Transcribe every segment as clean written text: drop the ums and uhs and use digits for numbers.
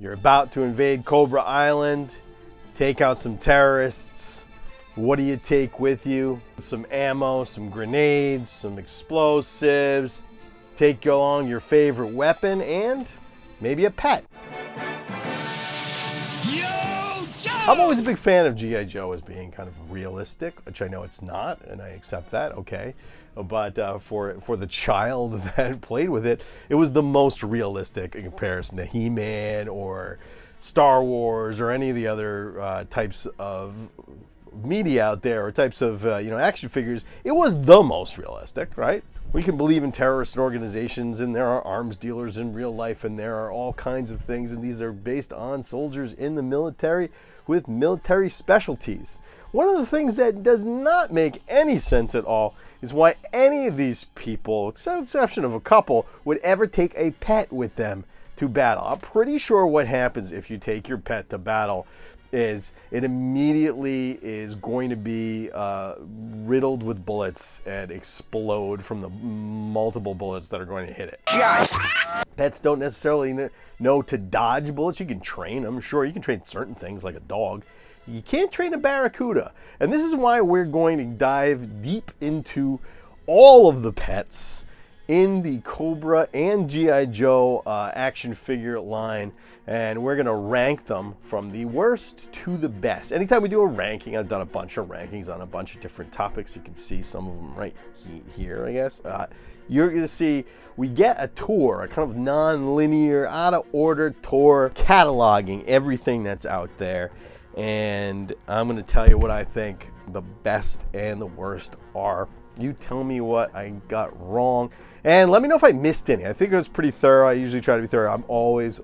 You're about to invade Cobra Island, take out some terrorists. What do you take with you? Some ammo, some grenades, some explosives. Take along your favorite weapon and maybe a pet. Yo, Joe! I'm always a big fan of GI Joe as being kind of realistic, which I know it's not, and I accept that, okay. But for the child that played with it, it was the most realistic in comparison to He-Man or Star Wars or any of the other types of media out there, or types of action figures. It was the most realistic, right? We can believe in terrorist organizations, and there are arms dealers in real life, and there are all kinds of things, and these are based on soldiers in the military with military specialties. One of the things that does not make any sense at all is why any of these people, with the exception of a couple, would ever take a pet with them to battle. I'm pretty sure what happens if you take your pet to battle is it immediately is going to be riddled with bullets and explode from the multiple bullets that are going to hit it. Yes! Pets don't necessarily know to dodge bullets. You can train them, sure. You can train certain things like a dog. You can't train a barracuda. And this is why we're going to dive deep into all of the pets in the Cobra and GI Joe action figure line, and we're gonna rank them from the worst to the best. Anytime we do a ranking, I've done a bunch of rankings on a bunch of different topics. You can see some of them right here, I guess. You're gonna see we get a tour, a kind of non-linear, out of order tour, cataloging everything that's out there. And I'm gonna tell you what I think the best and the worst are. You tell me what I got wrong, and let me know if I missed any. I think it was pretty thorough. I usually try to be thorough. I'm always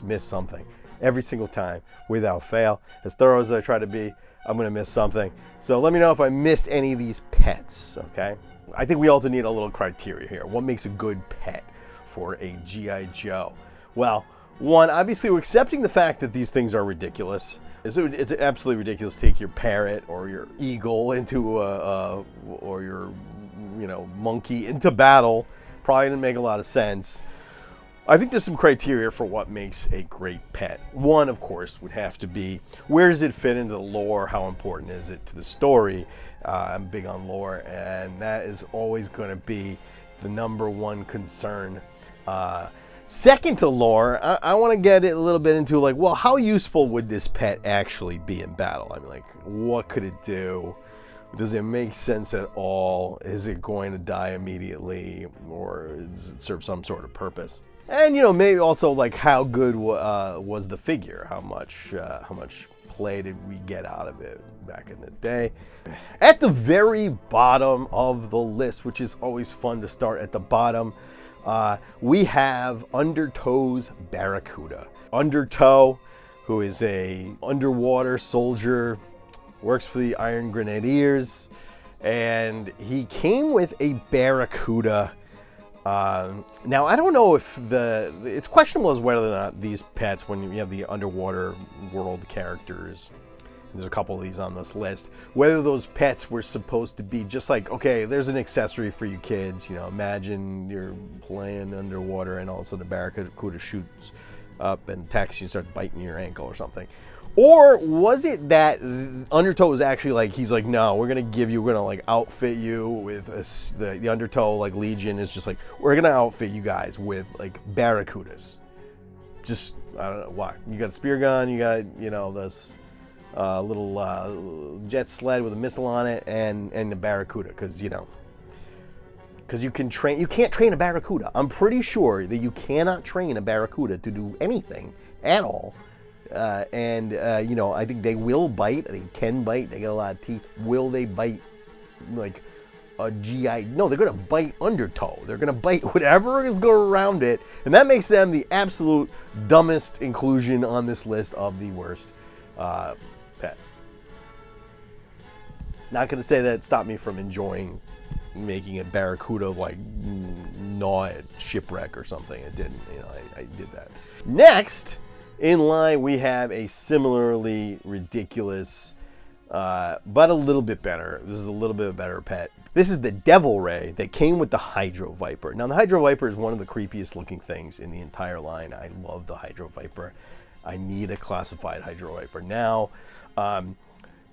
miss something every single time without fail. As thorough as I try to be, I'm gonna miss something. So let me know if I missed any of these pets, okay? I think we also need a little criteria here. What makes a good pet for a GI Joe? Well, one, obviously we're accepting the fact that these things are ridiculous. It's absolutely ridiculous to take your parrot or your eagle into or your monkey into battle. Probably didn't make a lot of sense. I think there's some criteria for what makes a great pet. One, of course, would have to be, where does it fit into the lore? How important is it to the story? I'm big on lore, and that is always going to be the number one concern. Second to lore, I want to get it a little bit into, like, well, how useful would this pet actually be in battle? I mean, like, what could it do? Does it make sense at all? Is it going to die immediately, or does it serve some sort of purpose? And maybe also, like, how good was the figure? How much play did we get out of it back in the day? At the very bottom of the list, which is always fun to start at the bottom, we have Underto's Barracuda. Underto, who is a underwater soldier, works for the Iron Grenadiers, and he came with a Barracuda. Now, I don't know if it's questionable as whether or not these pets, when you have the underwater world characters, there's a couple of these on this list, whether those pets were supposed to be just like, okay, there's an accessory for you kids. Imagine you're playing underwater and all of a sudden the barracuda shoots up and attacks you and starts biting your ankle or something. Or was it that Undertow was actually like, he's like, no, we're gonna like outfit you with the Undertow like Legion is just like, we're gonna outfit you guys with like barracudas. Just, I don't know why. You got a spear gun, you got this little jet sled with a missile on it, and the barracuda, because you can train. You can't train a barracuda. I'm pretty sure that you cannot train a barracuda to do anything at all. I think they will bite. They can bite. They got a lot of teeth. Will they bite like a GI? No, they're gonna bite Undertow. They're gonna bite whatever is going around it, and that makes them the absolute dumbest inclusion on this list of the worst pets. Not going to say that it stopped me from enjoying making a barracuda like gnaw at shipwreck or something. It didn't. I did that. Next in line, we have a similarly ridiculous but a little bit better. This is a little bit better pet. This is the Devil Ray that came with the Hydro Viper. Now, the Hydro Viper is one of the creepiest looking things in the entire line. I love the Hydro Viper. I need a classified Hydro Viper now.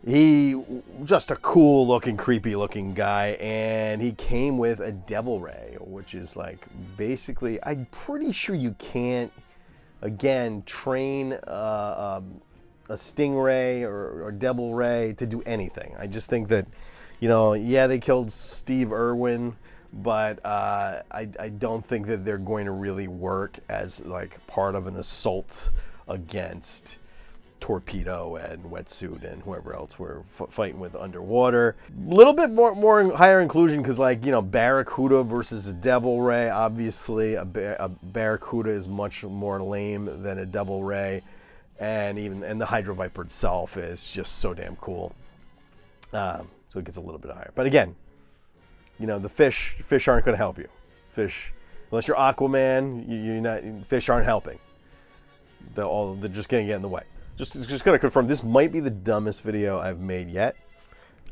He just a cool looking, creepy looking guy, and he came with a Devil Ray, which is like basically, I'm pretty sure you can't, again, train a Stingray or Devil Ray to do anything. I just think that, you know, yeah, they killed Steve Irwin, but I don't think that they're going to really work as like part of an assault against Torpedo and Wetsuit and whoever else we're fighting with underwater. A little bit more higher inclusion because, like, you know, Barracuda versus a Devil Ray. Obviously, a Barracuda is much more lame than a Devil Ray, and the Hydro Viper itself is just so damn cool. So it gets a little bit higher. But again, you know, the fish aren't going to help you. Fish, unless you're Aquaman, fish aren't helping. They're just going to get in the way. Just going to confirm, this might be the dumbest video I've made yet.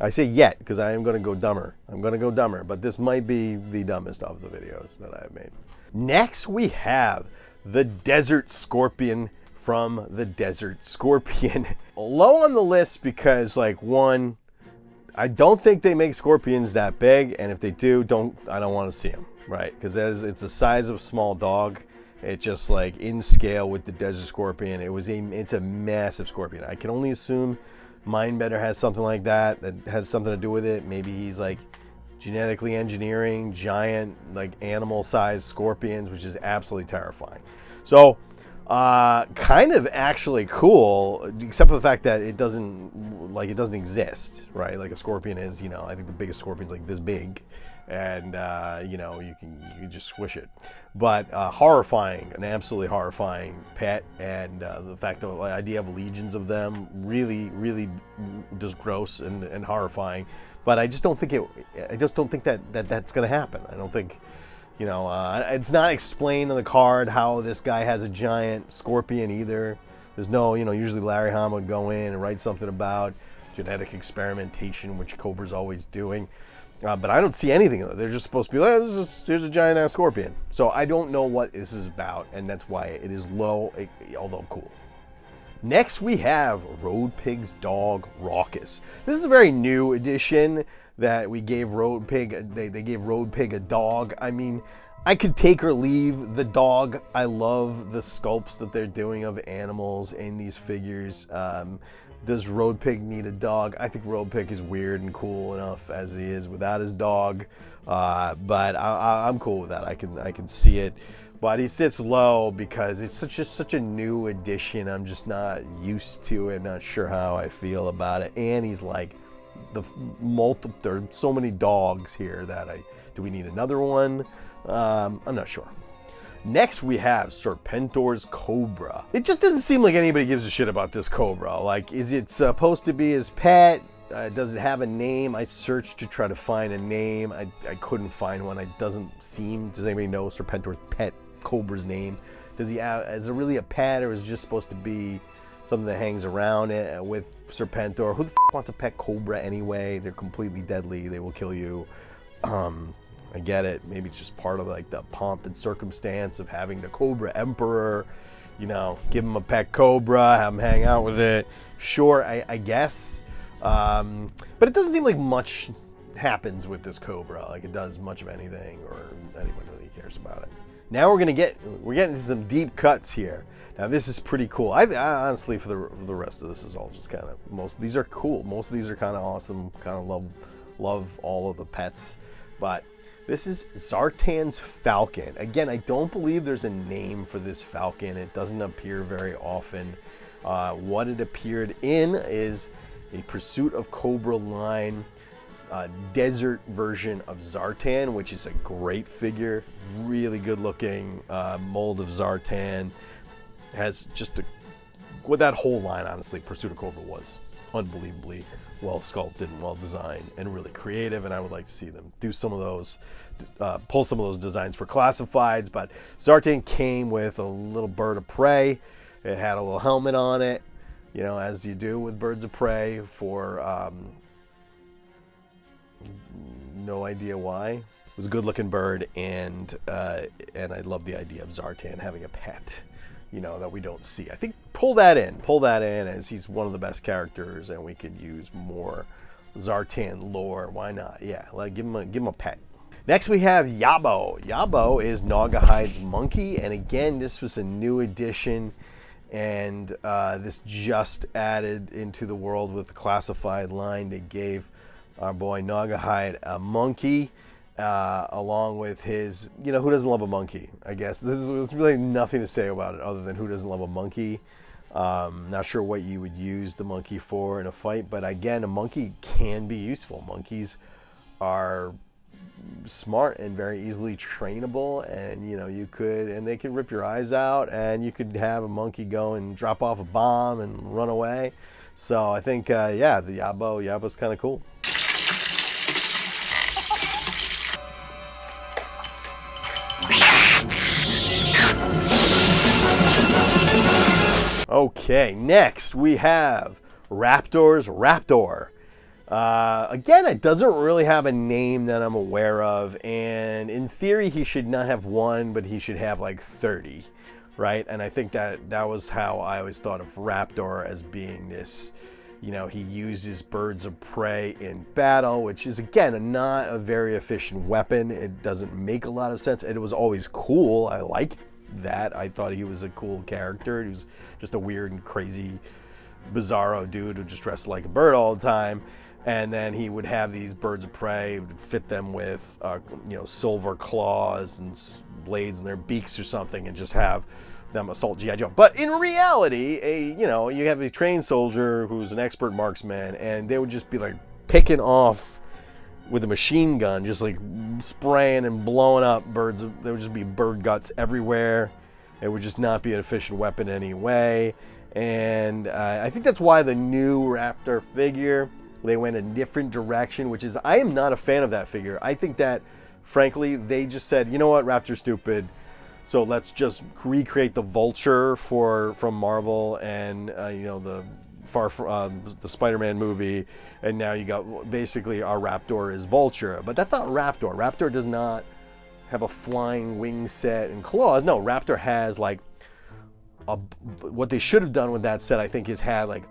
I say yet because I am going to go dumber. I'm going to go dumber, but this might be the dumbest of the videos that I've made. Next, we have the Desert Scorpion from the Desert Scorpion. Low on the list because, like, one, I don't think they make scorpions that big, and if they do, I don't want to see them, right? Because it's the size of a small dog. It's just like in scale with the Desert Scorpion. It's a massive scorpion. I can only assume Mindbender has something like that has something to do with it. Maybe he's like genetically engineering giant, like, animal-sized scorpions, which is absolutely terrifying. So, kind of actually cool, except for the fact that it doesn't exist, right? Like a scorpion is, you know, I think the biggest scorpion's like this big, and you know, you can just squish it. But horrifying, an absolutely horrifying pet, and the fact that the idea of legions of them really just gross and horrifying. But I just don't think that's going to happen. I don't think, you know, it's not explained in the card how this guy has a giant scorpion either. There's no, you know, usually Larry Hama would go in and write something about genetic experimentation, which Cobra's always doing. But I don't see anything of it. They're just supposed to be like, here's a giant ass scorpion. So I don't know what this is about, and that's why it is low, although cool. Next, we have Road Pig's dog, Raucous. This is a very new addition that we gave Road Pig. They gave Road Pig a dog. I mean, I could take or leave the dog. I love the sculpts that they're doing of animals in these figures. Does Road Pig need a dog? I think Road Pig is weird and cool enough as he is without his dog. But I'm cool with that. I can see it. But he sits low because it's such a new addition. I'm just not used to it. Not sure how I feel about it. And he's like there are so many dogs here that do we need another one? I'm not sure. Next, we have Serpentor's Cobra. It just doesn't seem like anybody gives a shit about this Cobra. Like, is it supposed to be his pet? Does it have a name? I searched to try to find a name. I couldn't find one. It doesn't seem. Does anybody know Serpentor's pet Cobra's name? Is it really a pet, or is it just supposed to be something that hangs around with Serpentor? Who the f wants a pet Cobra anyway? They're completely deadly. They will kill you. I get it. Maybe it's just part of like the pomp and circumstance of having the Cobra Emperor. You know, give him a pet Cobra, have him hang out with it. Sure, I guess. But it doesn't seem like much happens with this Cobra. Like it does much of anything, or anyone really cares about it. Now we're getting to some deep cuts here. Now this is pretty cool. I honestly, for the rest of this is all just kind of, most of these are cool. Most of these are kind of awesome. Kind of love all of the pets, but. This is Zartans Falcon. Again, I don't believe there's a name for this Falcon. It doesn't appear very often. What it appeared in is a Pursuit of Cobra line desert version of Zartan, which is a great figure. Really good looking mold of Zartan. Has just with that whole line, honestly, Pursuit of Cobra was unbelievably well sculpted and well designed and really creative, and I would like to see them do some of those, pull some of those designs for classifieds. But Zartan came with a little bird of prey. It had a little helmet on it. you know, as you do with birds of prey for no idea why. It was a good-looking bird, and I love the idea of Zartan having a pet, you know, that we don't see. I think pull that in, as he's one of the best characters, and we could use more Zartan lore. Why not? Yeah, like give him a pet. Next we have Yabo. Yabo is Naugahyde's monkey, and again, this was a new addition, and this just added into the world with the classified line. They gave our boy Naugahyde a monkey, along with his, you know, who doesn't love a monkey? I guess there's really nothing to say about it other than who doesn't love a monkey. Not sure what you would use the monkey for in a fight, but again, a monkey can be useful. Monkeys are smart and very easily trainable, and you know, they can rip your eyes out, and you could have a monkey go and drop off a bomb and run away. So I think yeah, the Yabo's kind of cool. Okay, next we have Raptor's Raptor. Again, it doesn't really have a name that I'm aware of, and in theory he should not have one, but he should have like 30, right? And I think that was how I always thought of Raptor, as being this, you know, he uses birds of prey in battle, which is again not a very efficient weapon. It doesn't make a lot of sense, and it was always cool. I liked that. I thought he was a cool character. He was just a weird and crazy bizarro dude who just dressed like a bird all the time. And then he would have these birds of prey, would fit them with you know, silver claws and blades in their beaks or something, and just have them assault GI Joe. But in reality, you know, you have a trained soldier who's an expert marksman, and they would just be like picking off with a machine gun, just like spraying and blowing up birds. There would just be bird guts everywhere. It would just not be an efficient weapon anyway. And I think that's why the new Raptor figure, they went a different direction, which is, I am not a fan of that figure. I think that, frankly, they just said, you know what, Raptor's stupid, so let's just recreate the Vulture from Marvel and you know, the Spider-Man movie, and now you got basically our Raptor is Vulture. But that's not Raptor. Raptor does not have a flying wing set and claws. No, Raptor has like what they should have done with that set, I think, is had like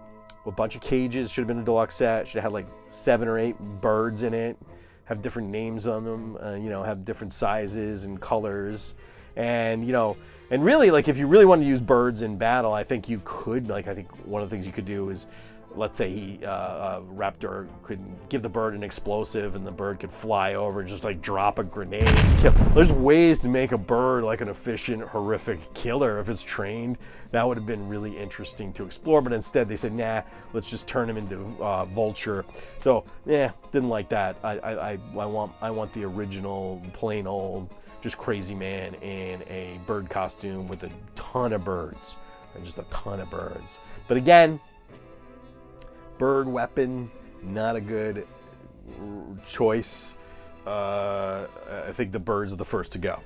a bunch of cages. Should have been a deluxe set. Should have had like 7 or 8 birds in it, have different names on them, you know, have different sizes and colors. And, you know, and really, like, if you really want to use birds in battle, I think you could, like, I think one of the things you could do is, let's say Raptor could give the bird an explosive, and the bird could fly over and just like drop a grenade and kill. There's ways to make a bird like an efficient, horrific killer if it's trained. That would have been really interesting to explore, but instead they said, nah, let's just turn him into Vulture. So yeah, didn't like that. I want the original, plain old, just crazy man in a bird costume with a ton of birds, and just a ton of birds. But again, bird weapon, not a good choice. I think the birds are the first to go.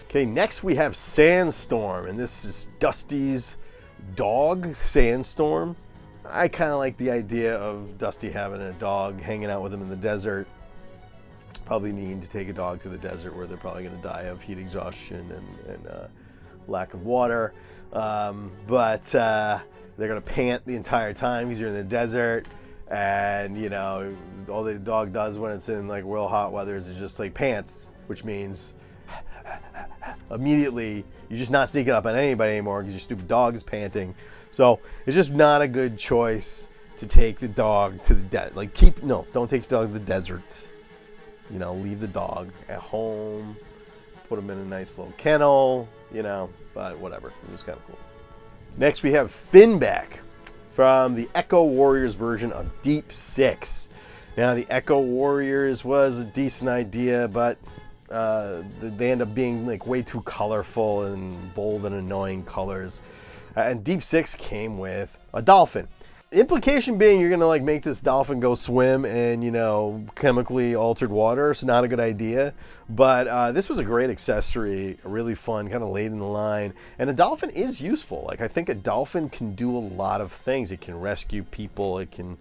Okay, next we have Sandstorm, and this is Dusty's dog, Sandstorm. I kind of like the idea of Dusty having a dog hanging out with him in the desert. Probably need to take a dog to the desert where they're probably going to die of heat exhaustion and lack of water. But they're going to pant the entire time because you're in the desert. And, you know, all the dog does when it's in like real hot weather is just like pants, which means immediately you're just not sneaking up on anybody anymore because your stupid dog is panting. So it's just not a good choice to take the dog to the desert. Like, don't take your dog to the desert. You know, leave the dog at home, put him in a nice little kennel, you know, but whatever. It was kind of cool. Next we have Finback from the Echo Warriors version of Deep Six. Now, the Echo Warriors was a decent idea, but they end up being like way too colorful and bold and annoying colors. And Deep Six came with a dolphin. Implication being you're gonna like make this dolphin go swim in, you know, chemically altered water. So not a good idea. But this was a great accessory, really fun, kind of late in the line. And a dolphin is useful. Like I think a dolphin can do a lot of things. It can rescue people. It can,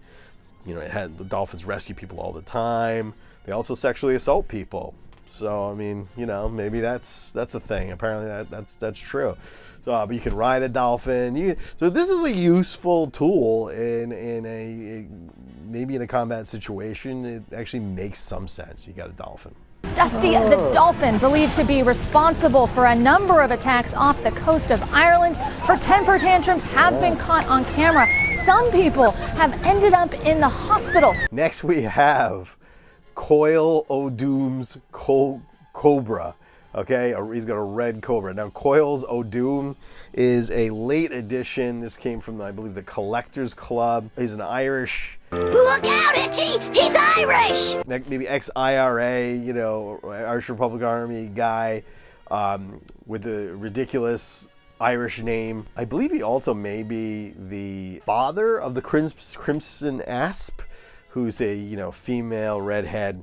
you know, the dolphins rescue people all the time. They also sexually assault people. So I mean, you know, maybe that's a thing. Apparently that's true. So, but you can ride a dolphin. So this is a useful tool in a maybe in a combat situation. It actually makes some sense. You got a dolphin. Dusty the dolphin, believed to be responsible for a number of attacks off the coast of Ireland. Her temper tantrums have been caught on camera. Some people have ended up in the hospital. Next we have Coils Odom's Cobra. Okay, he's got a red cobra. Now, Coils Odom is a late edition. This came from, I believe, the Collectors Club. He's an Irish. Look out, Itchy! He's Irish! Maybe ex-IRA, you know, Irish Republican Army guy with a ridiculous Irish name. I believe he also may be the father of the Crimson Asp, who's a, you know, female redhead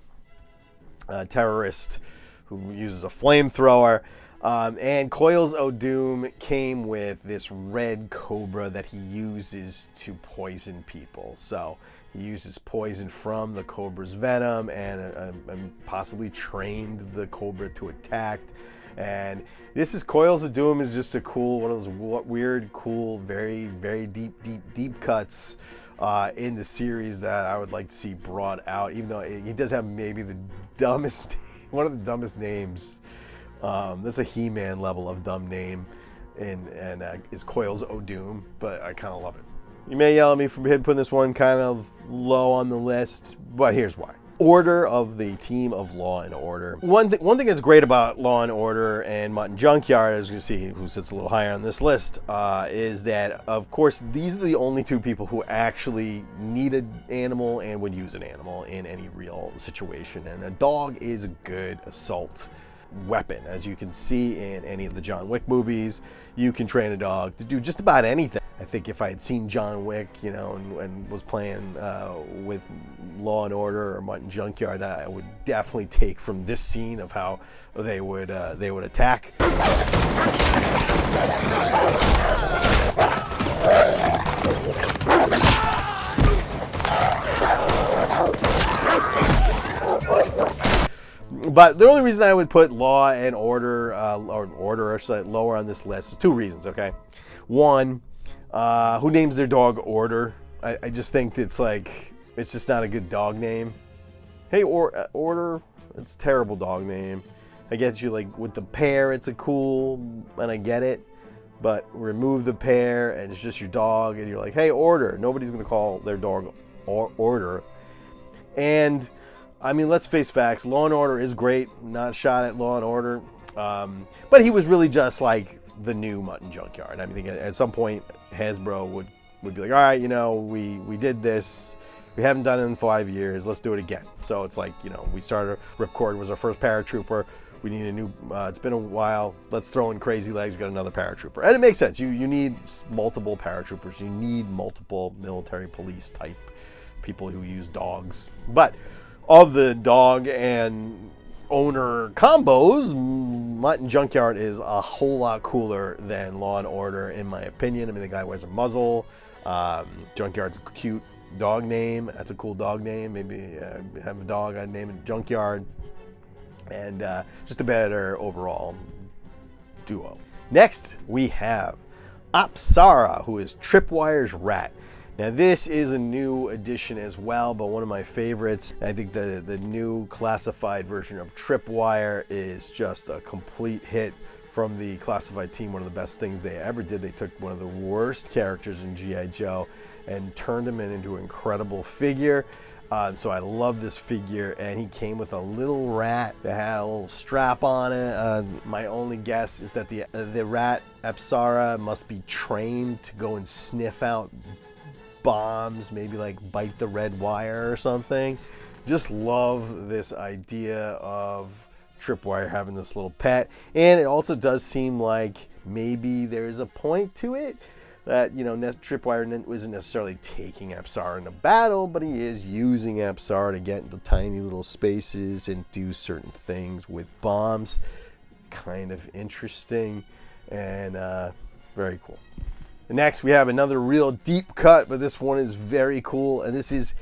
terrorist who uses a flamethrower. And Coils Odom came with this red cobra that he uses to poison people. So he uses poison from the cobra's venom and possibly trained the cobra to attack. And this is Coils Odom is just a cool, one of those weird, cool, very, very deep cuts in the series that I would like to see brought out, even though he does have maybe the dumbest one of the dumbest names. That's a He-Man level of dumb name, and is Coils Odom, but I kind of love it. You may yell at me for putting this one kind of low on the list, but here's why. Order of the team of Law and Order. One thing that's great about Law and Order and Mutt and Junkyard, as you can see, who sits a little higher on this list, is that, of course, these are the only two people who actually need an animal and would use an animal in any real situation. And a dog is a good assault weapon. As you can see in any of the John Wick movies, you can train a dog to do just about anything. I think if I had seen John Wick, you know, and was playing with Law and Order or Mutt and Junkyard, I would definitely take from this scene of how they would attack. But the only reason I would put Law and Order, or should I say lower on this list, is two reasons, okay? One, who names their dog Order? I just think it's just not a good dog name. Hey, Order, it's a terrible dog name. I get you, like, with the pair, it's a cool, and I get it. But remove the pair, and it's just your dog, and you're like, hey, Order. Nobody's going to call their dog Order. And I mean, let's face facts. Law and Order is great. Not shot at Law and Order. But he was really just like the new Mutt and Junkyard. I mean, at some point, Hasbro would be like, all right, you know, we did this. We haven't done it in 5 years. Let's do it again. So it's like, you know, we started, Ripcord was our first paratrooper. We need a new, it's been a while. Let's throw in Crazy Legs. We got another paratrooper. And it makes sense. You need multiple paratroopers. You need multiple military police type people who use dogs. But of the dog and owner combos, Mutt and Junkyard is a whole lot cooler than Law and Order, in my opinion. I mean, the guy wears a muzzle. Junkyard's a cute dog name. That's a cool dog name. Maybe have a dog, I'd name it Junkyard. And just a better overall duo. Next, we have Opara, who is Tripwire's rat. Now this is a new addition as well, but one of my favorites. I think the new classified version of Tripwire is just a complete hit from the classified team. One of the best things they ever did. They took one of the worst characters in GI Joe and turned him into an incredible figure. So I love this figure, and he came with a little rat that had a little strap on it. My only guess is that the rat Opara must be trained to go and sniff out bombs, maybe like bite the red wire or something. Just love this idea of Tripwire having this little pet, and it also does seem like maybe there's a point to it. that, you know, Tripwire isn't necessarily taking Apsara into battle, but he is using Apsara to get into tiny little spaces and do certain things with bombs. Kind of interesting and very cool. And next we have another real deep cut, but this one is very cool, and this is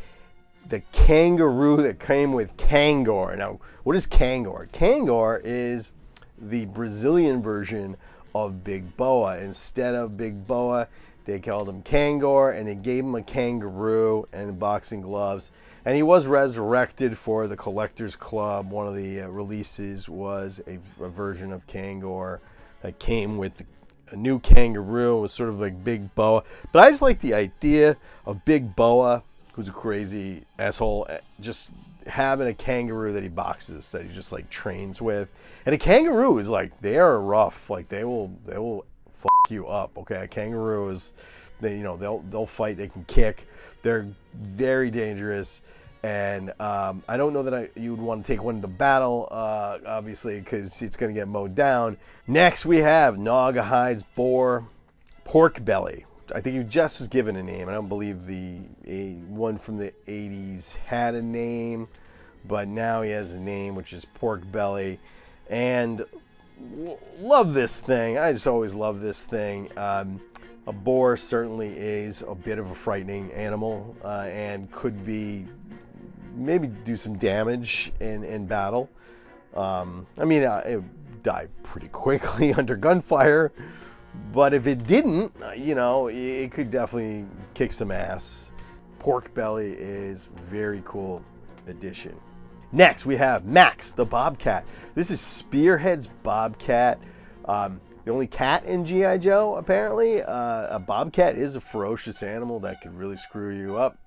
the kangaroo that came with Kangar. Now, what is Kangar? Kangar is the Brazilian version of Big Boa. Instead of Big Boa, they called him Kangar, and they gave him a kangaroo and boxing gloves. And he was resurrected for the Collectors Club. One of the releases was a version of Kangar that came with a new kangaroo. It was sort of like Big Boa. But I just like the idea of Big Boa, who's a crazy asshole, just having a kangaroo that he boxes, that he just like trains with. And a kangaroo is like, they are rough. Like they will fuck you up. Okay, a kangaroo is, they'll fight. They can kick. They're very dangerous. And I don't know that you would want to take one into battle, obviously, because it's going to get mowed down. Next, we have Naugahide's boar, Pork Belly. I think he just was given a name. I don't believe the one from the 80s had a name, but now he has a name, which is Pork Belly. And love this thing. I just always love this thing. A boar certainly is a bit of a frightening animal and could be maybe do some damage in battle. I mean, it would die pretty quickly under gunfire. But if it didn't, it could definitely kick some ass. Pork Belly is very cool addition. Next, we have Max, the Bobcat. This is Spearhead's Bobcat. The only cat in GI Joe, apparently. A Bobcat is a ferocious animal that can really screw you up.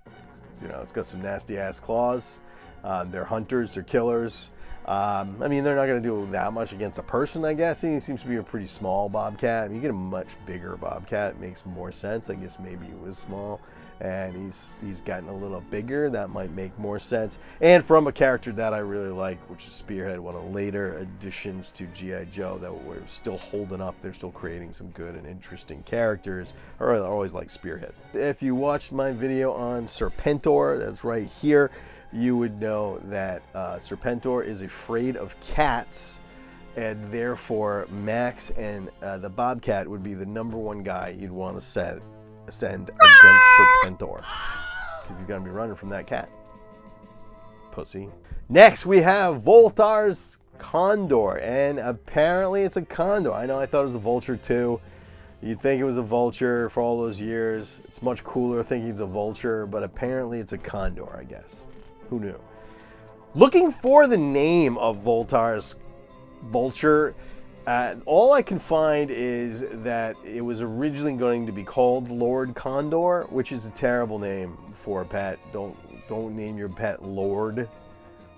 It's got some nasty ass claws. They're hunters, they're killers. I mean, they're not going to do that much against a person, I guess. He seems to be a pretty small Bobcat. I mean, you get a much bigger Bobcat, it makes more sense. I guess maybe he was small, and he's gotten a little bigger. That might make more sense. And from a character that I really like, which is Spearhead, one of the later additions to GI Joe that we're still holding up. They're still creating some good and interesting characters. I always like Spearhead. If you watched my video on Serpentor, that's right here, you would know that Serpentor is afraid of cats, and therefore Max and the Bobcat would be the #1 guy you'd want to send against Serpentor, because he's going to be running from that cat. Pussy. Next, we have Voltar's Condor, and apparently it's a condor. I know I thought it was a vulture too. You'd think it was a vulture for all those years. It's much cooler thinking it's a vulture, but apparently it's a condor, I guess. Who knew? Looking for the name of Voltar's vulture, all I can find is that it was originally going to be called Lord Condor, which is a terrible name for a pet. Don't name your pet Lord.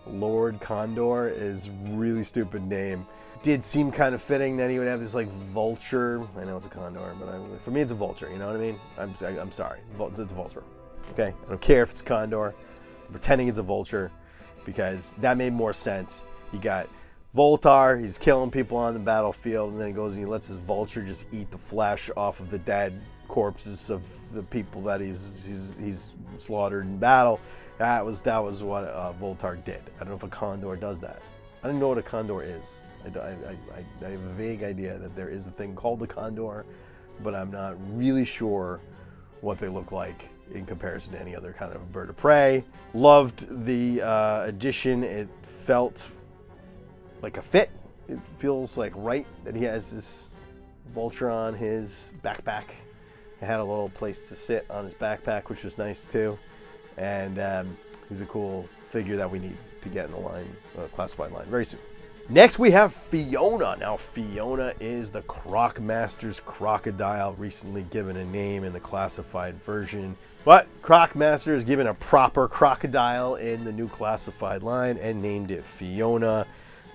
Lord Condor is a really stupid name. Did seem kind of fitting that he would have this like vulture. I know it's a condor, but for me it's a vulture. You know what I mean? I'm sorry, it's a vulture. Okay, I don't care if it's a condor. Pretending it's a vulture, because that made more sense. You got Voltar, he's killing people on the battlefield, and then he goes and he lets his vulture just eat the flesh off of the dead corpses of the people that he's slaughtered in battle. That was what Voltar did. I don't know if a condor does that. I don't know what a condor is. I have a vague idea that there is a thing called the condor, but I'm not really sure what they look like in comparison to any other kind of bird of prey. Loved the addition. It felt like a fit. It feels like right that he has this vulture on his backpack. It had a little place to sit on his backpack, which was nice too. And he's a cool figure that we need to get in the line, classified line, very soon. Next we have Fiona. Now Fiona is the Croc Master's crocodile, recently given a name in the classified version. But Croc Master is given a proper crocodile in the new classified line and named it Fiona.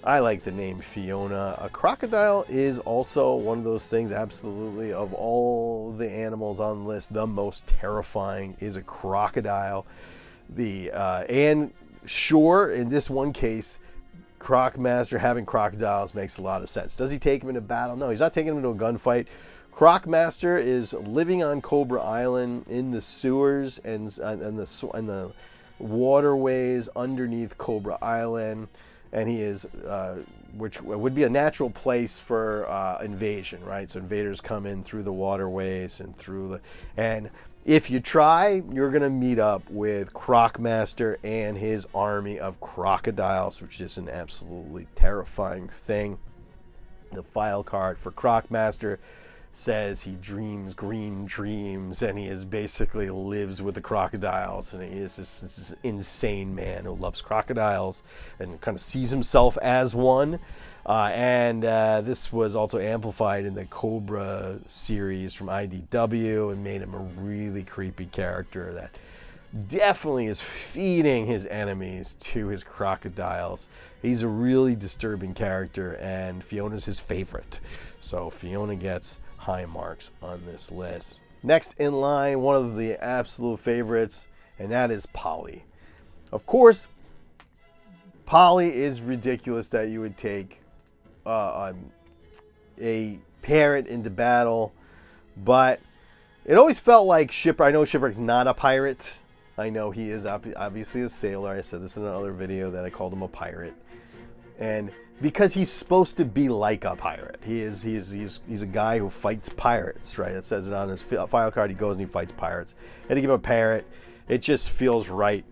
I like the name Fiona. A crocodile is also one of those things, absolutely, of all the animals on the list, the most terrifying is a crocodile. And sure, in this one case, Croc Master having crocodiles makes a lot of sense. Does he take him into battle? No, he's not taking him into a gunfight. Crocmaster is living on Cobra Island in the sewers and the waterways underneath Cobra Island, and he is which would be a natural place for invasion, right? So invaders come in through the waterways and if you try, you're gonna meet up with Crocmaster and his army of crocodiles, which is an absolutely terrifying thing. The file card for Crocmaster says he dreams green dreams, and he basically lives with the crocodiles, and he is this insane man who loves crocodiles and kind of sees himself as one. This was also amplified in the Cobra series from IDW and made him a really creepy character that definitely is feeding his enemies to his crocodiles. He's a really disturbing character, and Fiona's his favorite. So Fiona gets high marks on this list. Next in line, one of the absolute favorites, and that is Polly. Of course, Polly is ridiculous that you would take a parrot into battle, but it always felt like Shipwreck. I know Shipwreck's not a pirate. I know he is obviously a sailor. I said this in another video that I called him a pirate, and because he's supposed to be like a pirate, he's a guy who fights pirates, right? It says it on his file card. He goes and he fights pirates, and to give him a parrot, it just feels right.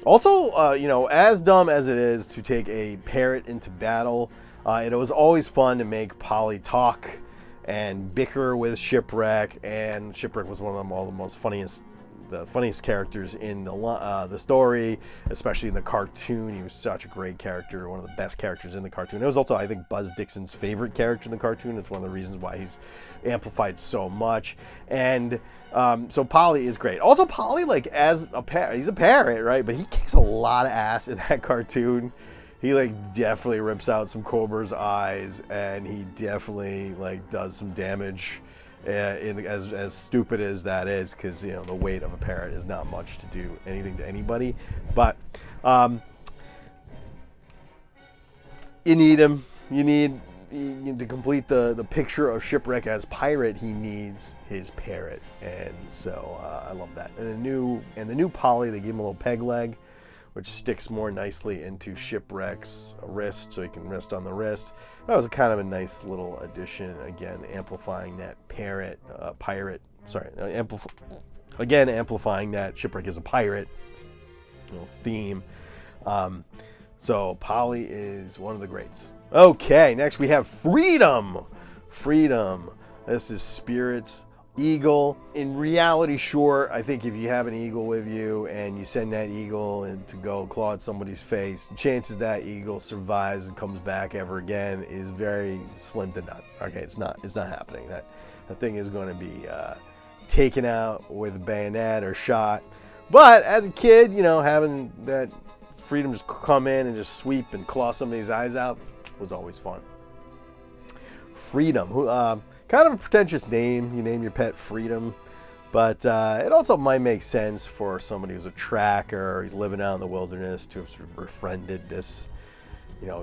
Also, as dumb as it is to take a parrot into battle, it was always fun to make Polly talk and bicker with Shipwreck, and Shipwreck was one of them all the funniest characters in the story, especially in the cartoon. He was such a great character, one of the best characters in the cartoon. It was also, I think, Buzz Dixon's favorite character in the cartoon. It's one of the reasons why he's amplified so much. And so Polly is great. Also, Polly, like, as a parrot, he's a parrot, right? But he kicks a lot of ass in that cartoon. He definitely rips out some Cobra's eyes, and he definitely does some damage. As stupid as that is, because the weight of a parrot is not much to do anything to anybody, but you need him. You need to complete the picture of Shipwreck as pirate. He needs his parrot, and so I love that. And the new Polly, they give him a little peg leg, which sticks more nicely into Shipwreck's wrist, so he can rest on the wrist. That was kind of a nice little addition, again, amplifying that amplifying that Shipwreck is a pirate theme. So Polly is one of the greats. Okay, next we have Freedom. Freedom. This is Spirit's eagle. In reality, sure, I think if you have an eagle with you and you send that eagle in to go claw at somebody's face, the chances that eagle survives and comes back ever again is very slim to none. Okay, it's not happening. That thing is going to be taken out with a bayonet or shot. But as a kid, having that Freedom just come in and just sweep and claw somebody's eyes out was always fun. Freedom, who kind of a pretentious name. You name your pet Freedom, but it also might make sense for somebody who's a tracker. He's living out in the wilderness to have sort of befriended this,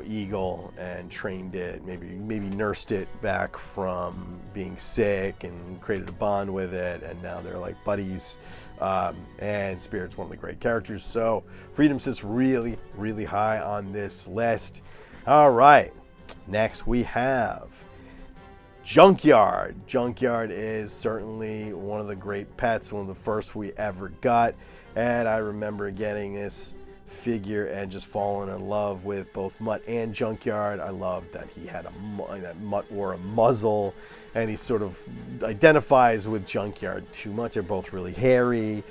eagle and trained it, maybe nursed it back from being sick and created a bond with it, and now they're like buddies. And Spirit's one of the great characters, so Freedom sits really, really high on this list. All right, next we have Junkyard. Junkyard is certainly one of the great pets, one of the first we ever got, and I remember getting this figure and just falling in love with both Mutt and Junkyard. I loved that he had that Mutt wore a muzzle, and he sort of identifies with Junkyard too much. They're both really hairy,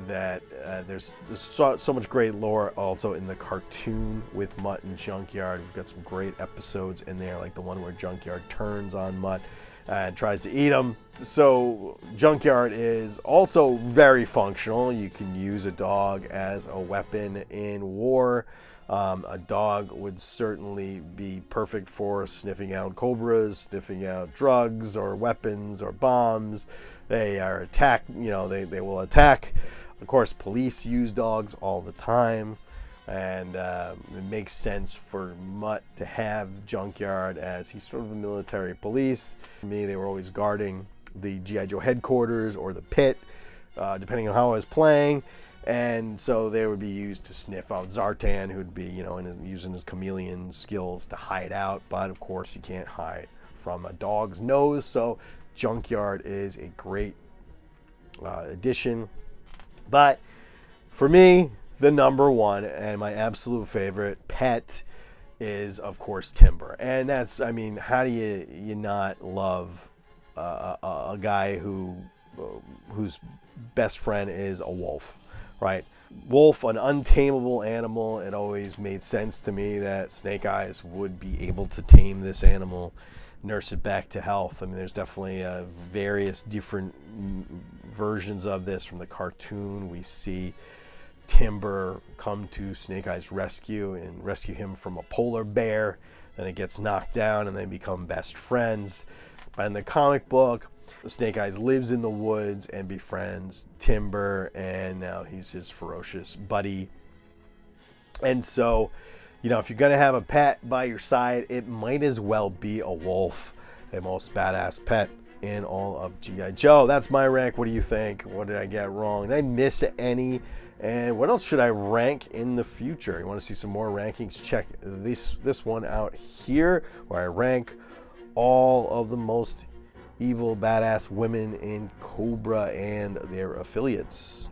there's so much great lore also in the cartoon with Mutt and Junkyard. We've got some great episodes in there, like the one where Junkyard turns on Mutt and tries to eat him. So Junkyard is also very functional. You can use a dog as a weapon in war. A dog would certainly be perfect for sniffing out cobras, sniffing out drugs or weapons or bombs. They are they will attack. Of course, police use dogs all the time. And it makes sense for Mutt to have Junkyard, as he's sort of the military police. For me, they were always guarding the GI Joe headquarters or the pit, depending on how I was playing. And so they would be used to sniff out Zartan, who'd be, using his chameleon skills to hide out. But of course, you can't hide from a dog's nose. So Junkyard is a great addition. But for me, the number one and my absolute favorite pet is, of course, Timber. And that's, how do you not love a guy whose best friend is a wolf? Right? Wolf, an untamable animal. It always made sense to me that Snake Eyes would be able to tame this animal, nurse it back to health. There's definitely various different versions of this. From the cartoon, we see Timber come to Snake Eyes' rescue and rescue him from a polar bear. Then it gets knocked down and they become best friends. But in the comic book, Snake Eyes lives in the woods and befriends Timber, and now he's his ferocious buddy. And so, if you're going to have a pet by your side, it might as well be a wolf, the most badass pet in all of GI Joe. That's my rank. What do you think? What did I get wrong? Did I miss any? And what else should I rank in the future? You want to see some more rankings? Check this one out here, where I rank all of the most evil, badass women in Cobra and their affiliates.